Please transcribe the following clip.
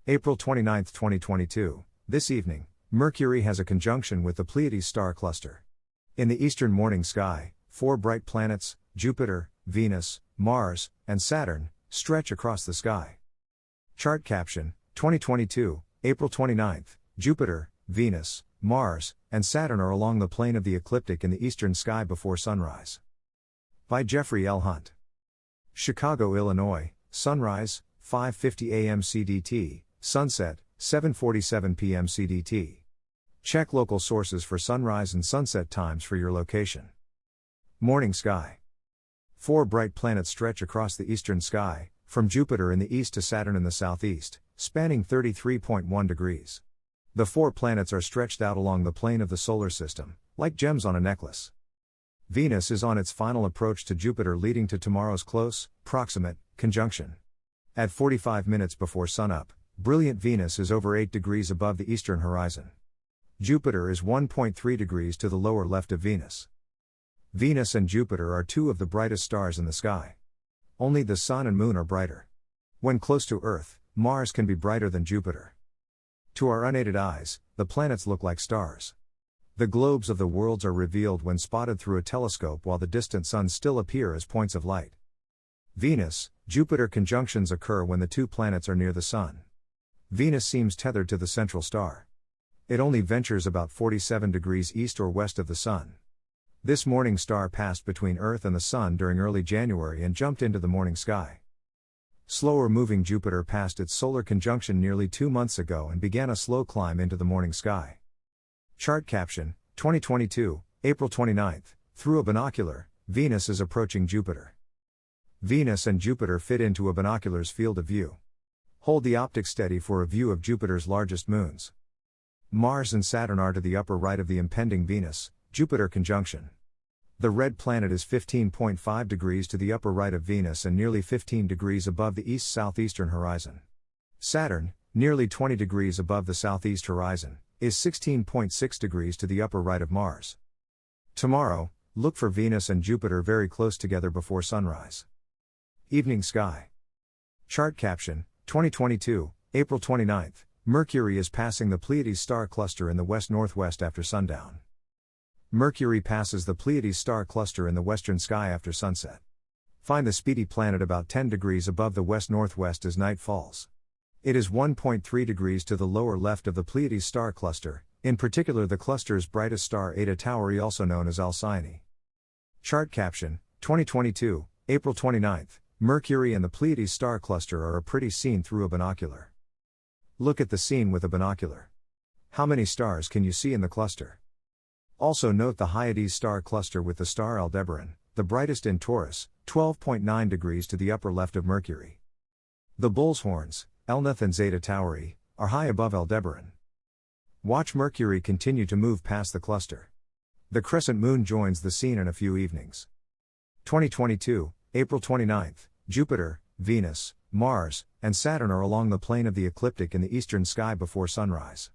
April 29, 2022. This evening, Mercury has a conjunction with the Pleiades star cluster. In the eastern morning sky, 4 bright planets, Jupiter, Venus, Mars, and Saturn, stretch across the sky. Chart caption: 2022, April 29. Jupiter, Venus, Mars, and Saturn are along the plane of the ecliptic in the eastern sky before sunrise. By Jeffrey L. Hunt. Chicago, Illinois, sunrise, 5:50 a.m. CDT, sunset, 7:47 p.m. CDT. Check local sources for sunrise and sunset times for your location. Morning sky. 4 bright planets stretch across the eastern sky, from Jupiter in the east to Saturn in the southeast, spanning 33.1 degrees. The 4 planets are stretched out along the plane of the solar system, like gems on a necklace. Venus is on its final approach to Jupiter, leading to tomorrow's close, proximate, conjunction. At 45 minutes before sunup, brilliant Venus is over 8 degrees above the eastern horizon. Jupiter is 1.3 degrees to the lower left of Venus. Venus and Jupiter are 2 of the brightest stars in the sky. Only the Sun and Moon are brighter. When close to Earth, Mars can be brighter than Jupiter. To our unaided eyes, the planets look like stars. The globes of the worlds are revealed when spotted through a telescope, while the distant suns still appear as points of light. Venus-Jupiter conjunctions occur when the 2 planets are near the Sun. Venus seems tethered to the central star. It only ventures about 47 degrees east or west of the Sun. This morning star passed between Earth and the Sun during early January and jumped into the morning sky. Slower moving Jupiter passed its solar conjunction nearly 2 months ago and began a slow climb into the morning sky. Chart caption: 2022, April 29. Through a binocular, Venus is approaching Jupiter. Venus and Jupiter fit into a binocular's field of view. Hold the optic steady for a view of Jupiter's largest moons. Mars and Saturn are to the upper right of the impending Venus-Jupiter conjunction. The red planet is 15.5 degrees to the upper right of Venus and nearly 15 degrees above the east-southeastern horizon. Saturn, nearly 20 degrees above the southeast horizon, is 16.6 degrees to the upper right of Mars. Tomorrow, look for Venus and Jupiter very close together before sunrise. Evening sky. Chart caption: 2022, April 29. Mercury is passing the Pleiades star cluster in the west-northwest after sundown. Mercury passes the Pleiades star cluster in the western sky after sunset. Find the speedy planet about 10 degrees above the west-northwest as night falls. It is 1.3 degrees to the lower left of the Pleiades star cluster, in particular the cluster's brightest star Eta Tauri, also known as Alcyone. Chart caption: 2022, April 29. Mercury and the Pleiades star cluster are a pretty scene through a binocular. Look at the scene with a binocular. How many stars can you see in the cluster? Also note the Hyades star cluster with the star Aldebaran, the brightest in Taurus, 12.9 degrees to the upper left of Mercury. The bull's horns, Elnath and Zeta Tauri, are high above Aldebaran. Watch Mercury continue to move past the cluster. The crescent moon joins the scene in a few evenings. 2022, April 29. Jupiter, Venus, Mars, and Saturn are along the plane of the ecliptic in the eastern sky before sunrise.